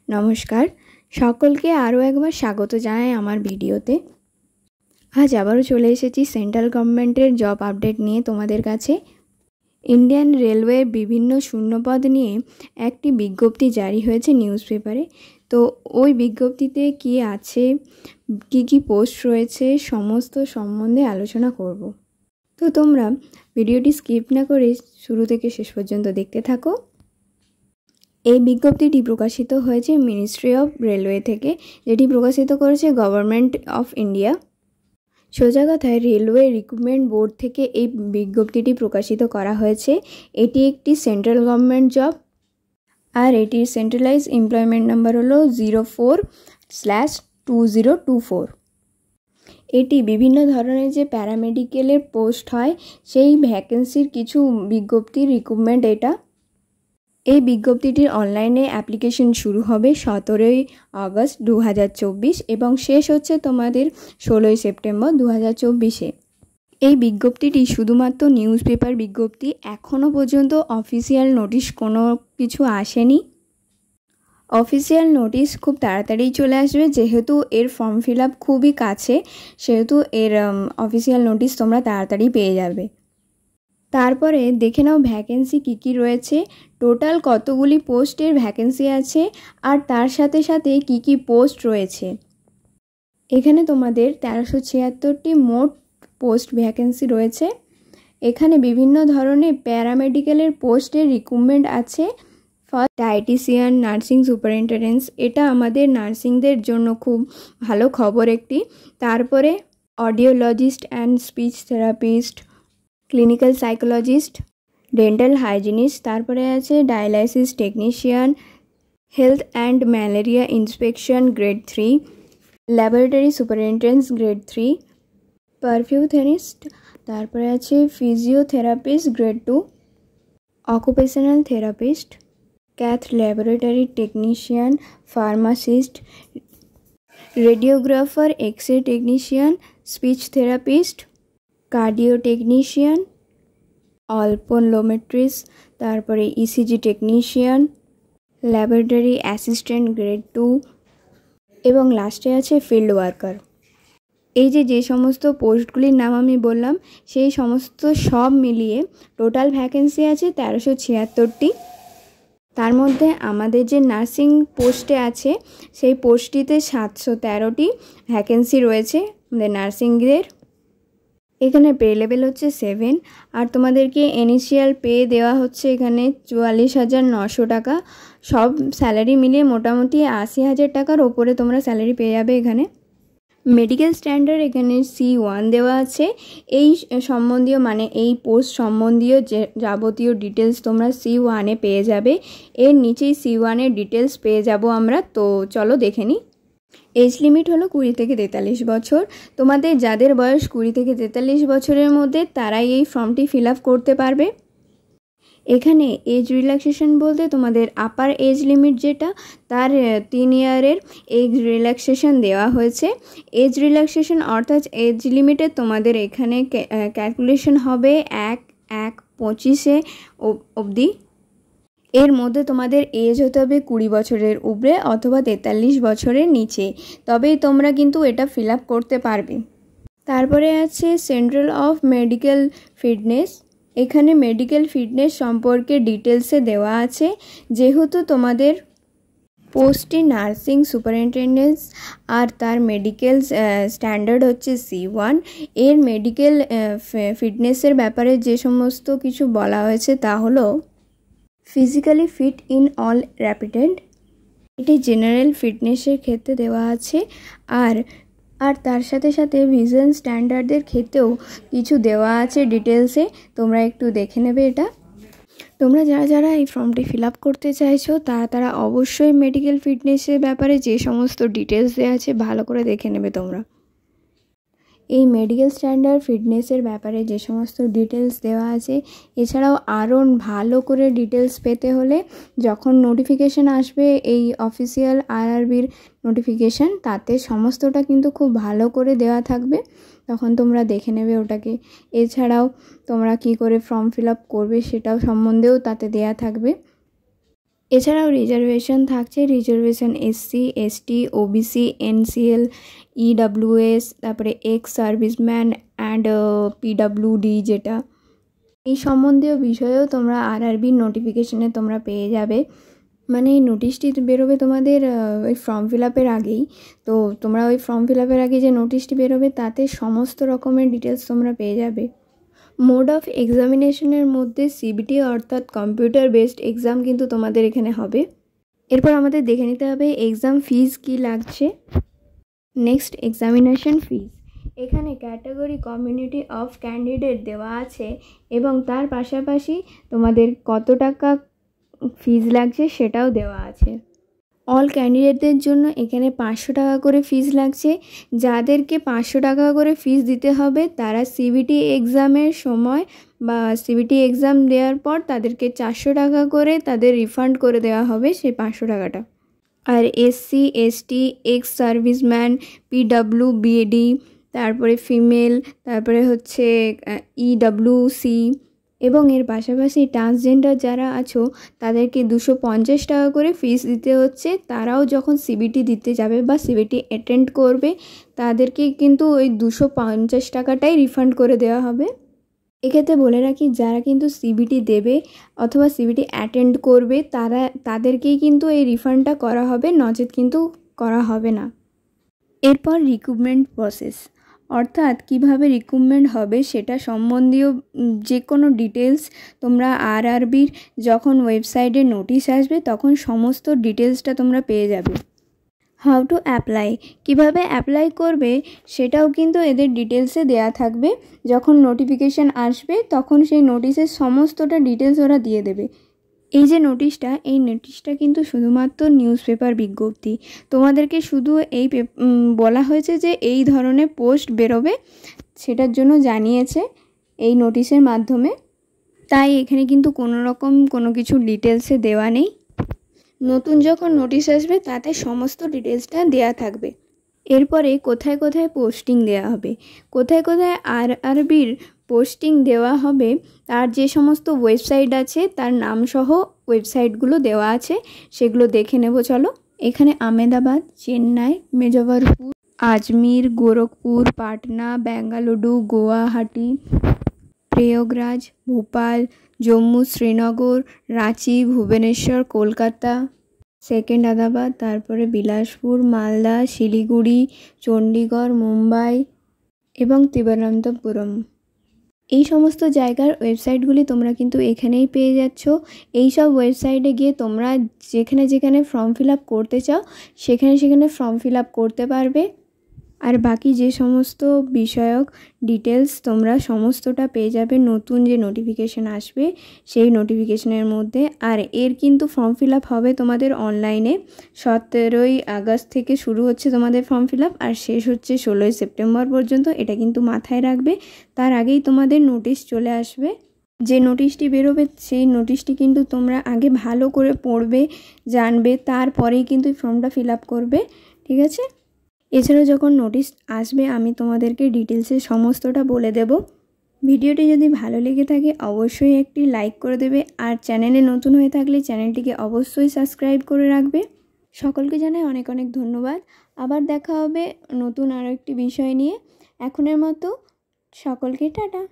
নমস্কার, সকলকে আরও একবার স্বাগত জানাই আমার ভিডিওতে। আজ আবারও চলে এসেছি সেন্ট্রাল গভর্নমেন্টের জব আপডেট নিয়ে তোমাদের কাছে। ইন্ডিয়ান রেলওয়ে বিভিন্ন শূন্যপদ নিয়ে একটি বিজ্ঞপ্তি জারি হয়েছে নিউজ পেপারে। তো ওই বিজ্ঞপ্তিতে কি আছে, কি পোস্ট রয়েছে, সমস্ত সম্বন্ধে আলোচনা করব। তো তোমরা ভিডিওটি স্কিপ না করে শুরু থেকে শেষ পর্যন্ত দেখতে থাকো। এই বিজ্ঞপ্তিটি প্রকাশিত হয়েছে মিনিস্ট্রি অফ রেলওয়ে থেকে, যেটি প্রকাশিত করেছে গভর্নমেন্ট অফ ইন্ডিয়া। সোজা কথায় রেলওয়ে রিক্রুটমেন্ট বোর্ড থেকে এই বিজ্ঞপ্তিটি প্রকাশিত করা হয়েছে। এটি একটি সেন্ট্রাল গভর্নমেন্ট জব, আর এটির সেন্ট্রালাইজ এমপ্লয়মেন্ট নাম্বার হলো 04/2024। এটি বিভিন্ন ধরনের যে প্যারামেডিক্যালের পোস্ট হয় সেই ভ্যাকেন্সির কিছু বিজ্ঞপ্তির রিক্রুটমেন্ট এটা। এই বিজ্ঞপ্তিটির অনলাইনে অ্যাপ্লিকেশন শুরু হবে 17 আগস্ট 2024 এবং শেষ হচ্ছে তোমাদের 16 সেপ্টেম্বর 2024-এ। এই বিজ্ঞপ্তিটি শুধুমাত্র নিউজ পেপার বিজ্ঞপ্তি, এখনও পর্যন্ত অফিসিয়াল নোটিশ কোনো কিছু আসেনি। অফিসিয়াল নোটিশ খুব তাড়াতাড়ি চলে আসবে, যেহেতু এর ফর্ম ফিল আপ খুবই কাছে, সেহেতু এর অফিসিয়াল নোটিশ তোমরা তাড়াতাড়ি পেয়ে যাবে। তারপরে দেখে নাও ভ্যাকেন্সি কী রয়েছে, টোটাল কতগুলি পোস্টের ভ্যাকেন্সি আছে, আর তার সাথে সাথে কি পোস্ট রয়েছে। এখানে তোমাদের 1376টি মোট পোস্ট ভ্যাকেন্সি রয়েছে। এখানে বিভিন্ন ধরনের প্যারামেডিক্যালের পোস্টের রিক্রুটমেন্ট আছে। ফার্স্ট ডায়েটিশিয়ান, নার্সিং সুপারিনটেন্ডেন্ট, এটা আমাদের নার্সিংদের জন্য খুব ভালো খবর একটি। তারপরে audiologist and speech therapist, clinical psychologist, dental hygienist, তারপরে আছে dialysis technician, health and malaria inspection grade 3, laboratory superintendent grade 3, perfusionist, তারপরে আছে physiotherapist grade 2, occupational therapist, cath laboratory technician, pharmacist, radiographer, x-ray technician, speech therapist, cardio technician, optometrist, তারপরে ECG technician, laboratory assistant grade 2 এবং লাস্টে আছে field worker. এই যে সমস্ত পোস্টগুলির নাম আমি বললাম, সেই সমস্ত সব মিলিয়ে টোটাল ভ্যাকেন্সি আছে 1376টি। তার মধ্যে আমাদের যে নার্সিং পোস্টে আছে সেই পোস্টটিতে 713টি ভ্যাকেন্সি রয়েছে আমাদের নার্সিংদের। এখানে পে লেভেল হচ্ছে 7, আর তোমাদেরকে ইনিশিয়াল পে দেওয়া হচ্ছে এখানে 44,900 টাকা। সব স্যালারি মিলিয়ে মোটামুটি 80,000 টাকার ওপরে তোমরা স্যালারি পেয়ে যাবে এখানে। মেডিকেল স্ট্যান্ডার্ড এখানে C1 দেওয়া আছে। এই সম্বন্ধীয় মানে এই পোস্ট সম্বন্ধীয় যে যাবতীয় ডিটেলস তোমরা C1-এ পেয়ে যাবে। এর নিচেই C1-এর ডিটেলস পেয়ে যাব আমরা। তো চলো দেখে নিই। এজ লিমিট হলো 20 থেকে 43 বছর। তোমাদের যাদের বয়স 20 থেকে 43 বছরের মধ্যে তারাই এই ফর্মটি ফিল আপ করতে পারবে। এখানে এজ রিল্যাক্সেশন বলতে তোমাদের আপার এজ লিমিট যেটা, তার 3 ইয়ারের এজ রিল্যাক্সেশন দেওয়া হয়েছে। এজ রিল্যাক্সেশন অর্থাৎ এজ লিমিটে তোমাদের এখানে ক্যালকুলেশন হবে 1/1/25 অবধি। এর মধ্যে তোমাদের এজ হতে হবে 20 বছরের উপরে অথবা 43 বছরের নিচে, তবেই তোমরা কিন্তু এটা ফিল আপ করতে পারবে। তারপরে আছে সেন্ট্রাল অফ মেডিকেল ফিটনেস। এখানে মেডিকেল ফিটনেস সম্পর্কে ডিটেলসে দেওয়া আছে। যেহেতু তোমাদের পোস্টটি নার্সিং সুপারিনটেন্ডেন্ট আর তার মেডিকেল স্ট্যান্ডার্ড হচ্ছে C1, এর মেডিকেল ফিটনেসের ব্যাপারে যে সমস্ত কিছু বলা হয়েছে তা হলো ফিজিক্যালি ফিট ইন অল র্যাপিডেন্ট, এটি জেনারেল ফিটনেসের ক্ষেত্রে দেওয়া আছে। আর তার সাথে সাথে ভিশন স্ট্যান্ডার্ডের ক্ষেত্রেও কিছু দেওয়া আছে ডিটেলসে, তোমরা একটু দেখে নেবে এটা। তোমরা যারা এই ফর্মটি ফিল আপ করতে চাইছো তারা অবশ্যই মেডিকেল ফিটনেসের ব্যাপারে যে সমস্ত ডিটেলস দেওয়া আছে ভালো করে দেখে নেবে তোমরা। এই মেডিকেল স্ট্যান্ডার্ড ফিটনেসের ব্যাপারে যে সমস্ত ডিটেলস দেওয়া আছে, এছাড়াও আরও ভালো করে ডিটেলস পেতে হলে যখন নোটিফিকেশান আসবে এই অফিসিয়াল আরআরবির নোটিফিকেশান, তাতে সমস্তটা কিন্তু খুব ভালো করে দেওয়া থাকবে, তখন তোমরা দেখে নেবে ওটাকে। এছাড়াও তোমরা কি করে ফর্ম ফিল আপ করবে সেটাও সম্বন্ধেও তাতে দেওয়া থাকবে। এছাড়াও রিজার্ভেশন থাকছে, reservation SC, ST, OBC, NCL, EWS, তারপরে এক্স সার্ভিসম্যান অ্যান্ড পিডাব্লিউডি, যেটা এই সম্বন্ধীয় বিষয়েও তোমরা আরআরবির নোটিফিকেশনে তোমরা পেয়ে যাবে। মানে এই নোটিশটি বেরোবে তোমাদের ওই ফর্ম ফিল আপের আগেই। তো তোমরা ওই ফর্ম ফিল আপের আগে যে নোটিশটি বেরোবে তাতে সমস্ত রকমের ডিটেলস তোমরা পেয়ে যাবে। মোড অফ এক্সামিনেশনের মধ্যে সিবিটি অর্থাৎ কম্পিউটার বেসড এক্সাম কিন্তু তোমাদের এখানে হবে। এরপর আমাদের দেখে নিতে হবে এক্সাম ফিজ কী লাগছে। নেক্সট, এক্সামিনেশন ফিজ। এখানে ক্যাটাগরি কমিউনিটি অফ ক্যান্ডিডেট দেওয়া আছে এবং তার পাশাপাশি তোমাদের কত টাকা ফিজ লাগছে সেটাও দেওয়া আছে। অল ক্যান্ডিডেটদের জন্য এখানে 500 টাকা করে ফিজ লাগছে। যাদেরকে 500 টাকা করে ফিজ দিতে হবে তারা সিবিটি এক্সামের সময় বা সিবিটি এক্সাম দেওয়ার পর তাদেরকে 400 টাকা করে তাদের রিফান্ড করে দেওয়া হবে সেই 500 টাকাটা। আর এসসি, এসটি, এক্স সার্ভিসম্যান, পিডাব্লিউবিডি, তারপরে ফিমেল, তারপরে হচ্ছে ইডাব্লিউসি এবং এর পাশাপাশি ট্রান্সজেন্ডার যারা আছো তাদেরকে 250 টাকা করে ফিস দিতে হচ্ছে। তারাও যখন সিবিটি দিতে যাবে বা সিবিটি অ্যাটেন্ড করবে তাদেরকে কিন্তু ওই 250 টাকাটাই রিফান্ড করে দেওয়া হবে। এক্ষেত্রে বলে রাখি, যারা কিন্তু সিবিটি দেবে অথবা সিবিটি অ্যাটেন্ড করবে তাদেরকেই কিন্তু এই রিফান্ডটা করা হবে, নচেত কিন্তু করা হবে না। এরপর রিক্রুটমেন্ট প্রসেস, অর্থাৎ কিভাবে রিক্রুটমেন্ট হবে সেটা সম্বন্ধীয় যে কোনো ডিটেলস তোমরা আরআরবির যখন ওয়েবসাইটে নোটিশ আসবে তখন সমস্ত ডিটেলসটা তোমরা পেয়ে যাবে। হাউ টু অ্যাপ্লাই, কীভাবে অ্যাপ্লাই করবে সেটাও কিন্তু এদের ডিটেলসে দেয়া থাকবে। যখন নোটিফিকেশান আসবে তখন সেই নোটিশের সমস্তটা ডিটেলস ওরা দিয়ে দেবে। এই যে নোটিশটা, এই নোটিশটা কিন্তু শুধুমাত্র নিউজ পেপার বিজ্ঞপ্তি। তোমাদেরকে শুধু এই বলা হয়েছে যে এই ধরনের পোস্ট বেরোবে, সেটার জন্য জানিয়েছে এই নোটিশের মাধ্যমে। তাই এখানে কিন্তু কোনো কিছু ডিটেলসে দেওয়া নেই। নতুন যখন নোটিশ আসবে তাতে সমস্ত ডিটেলসটা দেয়া থাকবে। এরপরে কোথায় কোথায় পোস্টিং দেওয়া হবে, কোথায় কোথায় আরআরবির পোস্টিং দেওয়া হবে তার যে সমস্ত ওয়েবসাইট আছে তার নামসহ ওয়েবসাইটগুলো দেওয়া আছে, সেগুলো দেখে নেব চলো। এখানে আহমেদাবাদ, চেন্নাই, মেজবারপুর, আজমির, গোরখপুর, পাটনা, বেঙ্গালুরু, গুয়াহাটি, প্রয়াগরাজ, ভোপাল, জম্মু, শ্রীনগর, রাঁচি, ভুবনেশ্বর, কলকাতা, সেকেন্দ্রাবাদ, তারপরে বিলাসপুর, মালদা, শিলিগুড়ি, চণ্ডীগড়, মুম্বাই এবং তিরুবনন্তপুরম। এই সমস্ত জায়গার ওয়েবসাইটগুলি তোমরা কিন্তু এখানেই পেয়ে যাচ্ছ। এই সব ওয়েবসাইটে গিয়ে তোমরা যেখানে যেখানে ফর্ম ফিল আপ করতে চাও সেখানে ফর্ম ফিল আপ করতে পারবে। আর বাকি যে সমস্ত বিষয়ক ডিটেলস তোমরা সমস্তটা পেয়ে যাবে নতুন যে নোটিফিকেশান আসবে সেই নোটিফিকেশানের মধ্যে। আর এর কিন্তু ফর্ম ফিল আপ হবে তোমাদের অনলাইনে। 17ই আগস্ট থেকে শুরু হচ্ছে তোমাদের ফর্ম ফিল আপ আর শেষ হচ্ছে 16ই সেপ্টেম্বর পর্যন্ত। এটা কিন্তু মাথায় রাখবে, তার আগেই তোমাদের নোটিশ চলে আসবে। যে নোটিশটি বেরোবে সেই নোটিশটি কিন্তু তোমরা আগে ভালো করে পড়বে, জানবে, তারপরেই কিন্তু ফর্মটা ফিল আপ করবে, ঠিক আছে? এছাড়াও যখন নোটিশ আসবে আমি তোমাদেরকে ডিটেলসে সমস্তটা বলে দেব। ভিডিওটি যদি ভালো লেগে থাকে অবশ্যই একটি লাইক করে দেবে, আর চ্যানেলে নতুন হয়ে থাকলে চ্যানেলটিকে অবশ্যই সাবস্ক্রাইব করে রাখবে। সকলকে জানাই অনেক অনেক ধন্যবাদ। আবার দেখা হবে নতুন আরও একটি বিষয় নিয়ে। এখনের মতো সকলকে টাটা।